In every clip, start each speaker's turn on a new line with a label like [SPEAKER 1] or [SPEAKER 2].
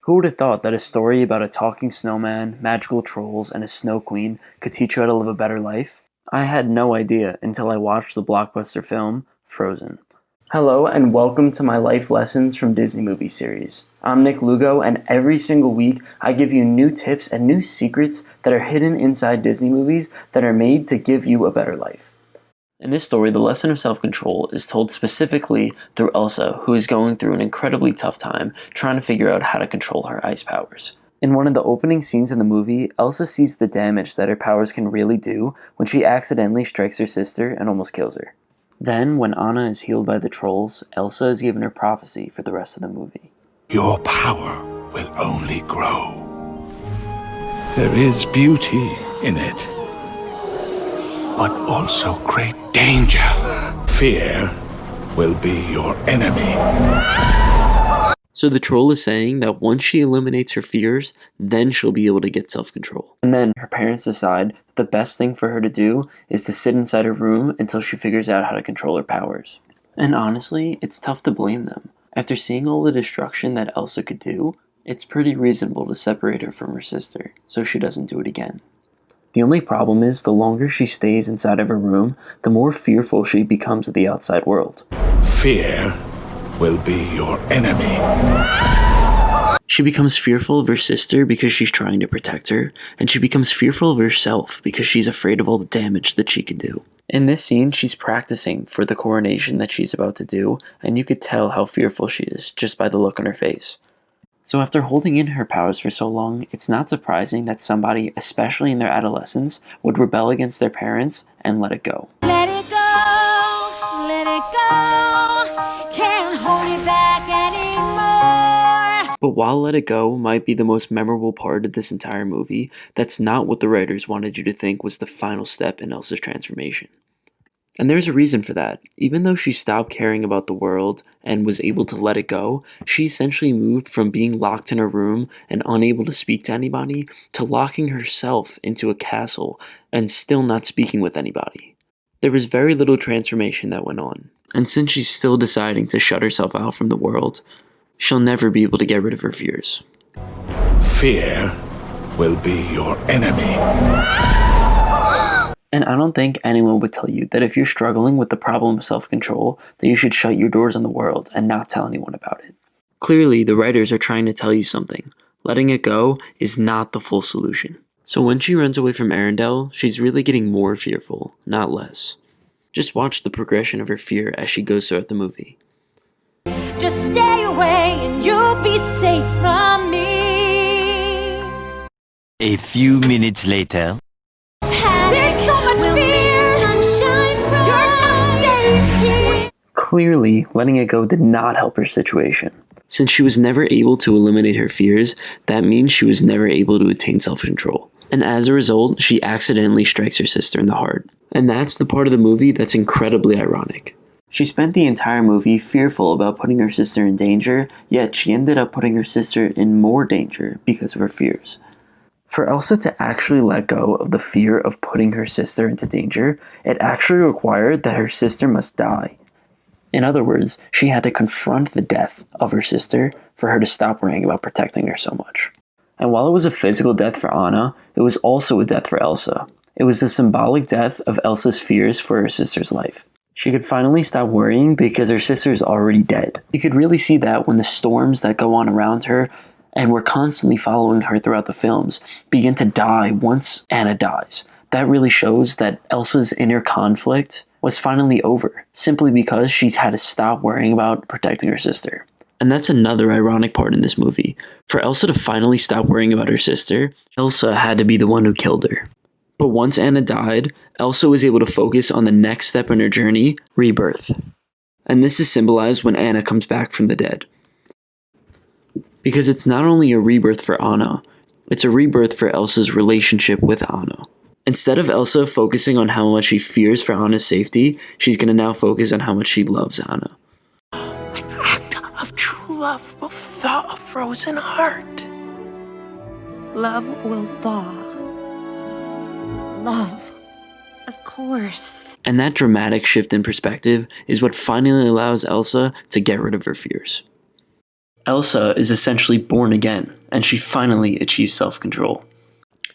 [SPEAKER 1] Who would have thought that a story about a talking snowman, magical trolls, and a snow queen could teach you how to live a better life? I had no idea until I watched the blockbuster film, Frozen. Hello and welcome to my Life Lessons from Disney movie series. I'm Nick Lugo, and every single week I give you new tips and new secrets that are hidden inside Disney movies that are made to give you a better life. In this story, the lesson of self-control is told specifically through Elsa, who is going through an incredibly tough time trying to figure out how to control her ice powers. In one of the opening scenes in the movie, Elsa sees the damage that her powers can really do when she accidentally strikes her sister and almost kills her. Then, when Anna is healed by the trolls, Elsa is given her prophecy for the rest of the movie.
[SPEAKER 2] Your power will only grow. There is beauty in it, but also great danger. Fear will be your enemy.
[SPEAKER 1] So the troll is saying that once she eliminates her fears, then she'll be able to get self-control. And then her parents decide that the best thing for her to do is to sit inside her room until she figures out how to control her powers. And honestly, it's tough to blame them. After seeing all the destruction that Elsa could do, it's pretty reasonable to separate her from her sister, so she doesn't do it again. The only problem is the longer she stays inside of her room, the more fearful she becomes of the outside world.
[SPEAKER 2] Fear will be your enemy.
[SPEAKER 1] She becomes fearful of her sister because she's trying to protect her, and she becomes fearful of herself because she's afraid of all the damage that she can do. In this scene, she's practicing for the coronation that she's about to do, and you could tell how fearful she is just by the look on her face. So after holding in her powers for so long, it's not surprising that somebody, especially in their adolescence, would rebel against their parents and let it go.
[SPEAKER 3] Let it go, let it go, can't hold it back anymore.
[SPEAKER 1] But while Let It Go might be the most memorable part of this entire movie, that's not what the writers wanted you to think was the final step in Elsa's transformation. And there's a reason for that. Even though she stopped caring about the world and was able to let it go, she essentially moved from being locked in her room and unable to speak to anybody to locking herself into a castle and still not speaking with anybody. There was very little transformation that went on. And since she's still deciding to shut herself out from the world, she'll never be able to get rid of her fears.
[SPEAKER 2] Fear will be your enemy.
[SPEAKER 1] And I don't think anyone would tell you that if you're struggling with the problem of self-control, that you should shut your doors on the world and not tell anyone about it. Clearly, the writers are trying to tell you something. Letting it go is not the full solution. So when she runs away from Arendelle, she's really getting more fearful, not less. Just watch the progression of her fear as she goes throughout the movie.
[SPEAKER 3] Just stay away and you'll be safe from me.
[SPEAKER 4] A few minutes later.
[SPEAKER 3] There's so much fear. You're not safe here.
[SPEAKER 1] Clearly, letting it go did not help her situation. Since she was never able to eliminate her fears, that means she was never able to attain self-control. And as a result, she accidentally strikes her sister in the heart. And that's the part of the movie that's incredibly ironic. She spent the entire movie fearful about putting her sister in danger, yet she ended up putting her sister in more danger because of her fears. For Elsa to actually let go of the fear of putting her sister into danger, it actually required that her sister must die. In other words, she had to confront the death of her sister for her to stop worrying about protecting her so much. And while it was a physical death for Anna, it was also a death for Elsa. It was the symbolic death of Elsa's fears for her sister's life. She could finally stop worrying because her sister is already dead. You could really see that when the storms that go on around her and were constantly following her throughout the films begin to die once Anna dies. That really shows that Elsa's inner conflict was finally over, simply because she had to stop worrying about protecting her sister. And that's another ironic part in this movie. For Elsa to finally stop worrying about her sister, Elsa had to be the one who killed her. But once Anna died, Elsa was able to focus on the next step in her journey, rebirth. And this is symbolized when Anna comes back from the dead. Because it's not only a rebirth for Anna, it's a rebirth for Elsa's relationship with Anna. Instead of Elsa focusing on how much she fears for Anna's safety, she's going to now focus on how much she loves Anna.
[SPEAKER 5] An act of true love will thaw a frozen heart.
[SPEAKER 3] Love will thaw. Love, of course.
[SPEAKER 1] And that dramatic shift in perspective is what finally allows Elsa to get rid of her fears. Elsa is essentially born again. and she finally achieves self-control.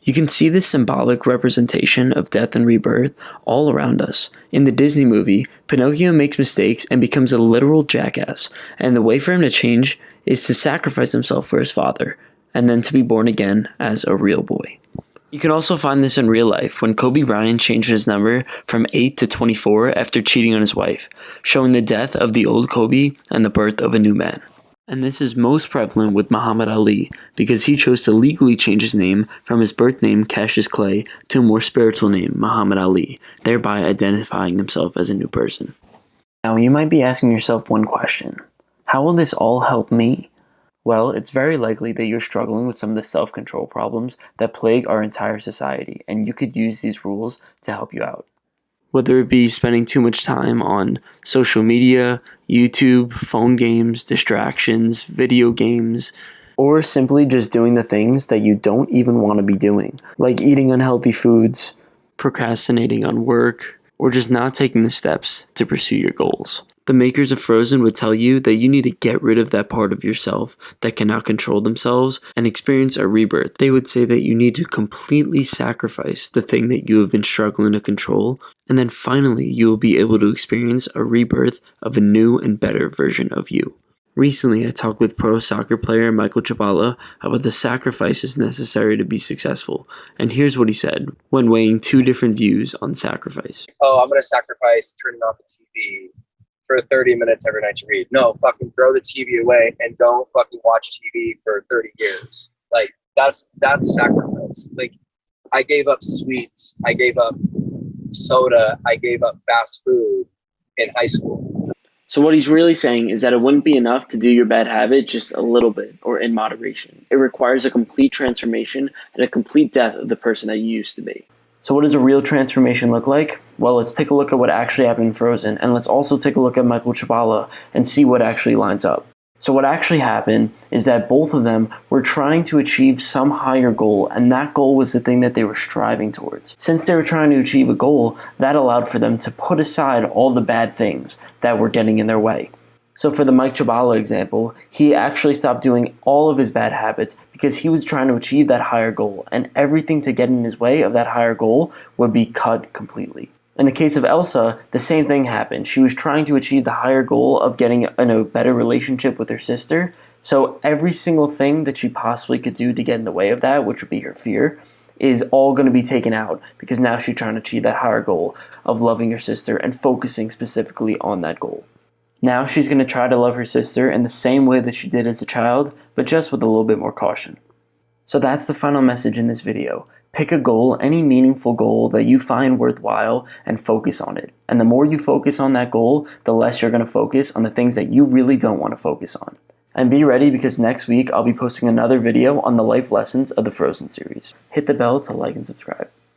[SPEAKER 1] You can see this symbolic representation of death and rebirth all around us. In the Disney movie, Pinocchio makes mistakes and becomes a literal jackass, and the way for him to change is to sacrifice himself for his father, and then to be born again as a real boy. You can also find this in real life when Kobe Bryant changed his number from 8 to 24 after cheating on his wife, showing the death of the old Kobe and the birth of a new man. And this is most prevalent with Muhammad Ali, because he chose to legally change his name from his birth name Cassius Clay to a more spiritual name, Muhammad Ali, thereby identifying himself as a new person. Now you might be asking yourself one question: how will this all help me? Well, it's very likely that you're struggling with some of the self-control problems that plague our entire society, and you could use these rules to help you out. Whether it be spending too much time on social media, YouTube, phone games, distractions, video games, or simply just doing the things that you don't even want to be doing, like eating unhealthy foods, procrastinating on work, or just not taking the steps to pursue your goals. The makers of Frozen would tell you that you need to get rid of that part of yourself that cannot control themselves and experience a rebirth. They would say that you need to completely sacrifice the thing that you have been struggling to control, and then finally you will be able to experience a rebirth of a new and better version of you. Recently, I talked with pro soccer player Michael Chabala about the sacrifices necessary to be successful, and here's what he said when weighing two different views on sacrifice.
[SPEAKER 6] Oh, I'm going to sacrifice turning off the TV for 30 minutes every night to read. No, fucking throw the TV away and don't fucking watch TV for 30 years. Like, that's sacrifice. Like, I gave up sweets. I gave up soda. I gave up fast food in high school.
[SPEAKER 1] So what he's really saying is that it wouldn't be enough to do your bad habit just a little bit or in moderation. It requires a complete transformation and a complete death of the person that you used to be. So what does a real transformation look like? Well, let's take a look at what actually happened in Frozen, and let's also take a look at Michael Chabala and see what actually lines up. So what actually happened is that both of them were trying to achieve some higher goal, and that goal was the thing that they were striving towards. Since they were trying to achieve a goal, that allowed for them to put aside all the bad things that were getting in their way. So for the Mike Chabala example, he actually stopped doing all of his bad habits because he was trying to achieve that higher goal, and everything to get in his way of that higher goal would be cut completely. In the case of Elsa, the same thing happened. She was trying to achieve the higher goal of getting in a better relationship with her sister, so every single thing that she possibly could do to get in the way of that, which would be her fear, is all going to be taken out because now she's trying to achieve that higher goal of loving her sister and focusing specifically on that goal. Now she's going to try to love her sister in the same way that she did as a child, but just with a little bit more caution. So that's the final message in this video. Pick a goal, any meaningful goal that you find worthwhile, and focus on it. And the more you focus on that goal, the less you're going to focus on the things that you really don't want to focus on. And be ready because next week I'll be posting another video on the life lessons of the Frozen series. Hit the bell to like and subscribe.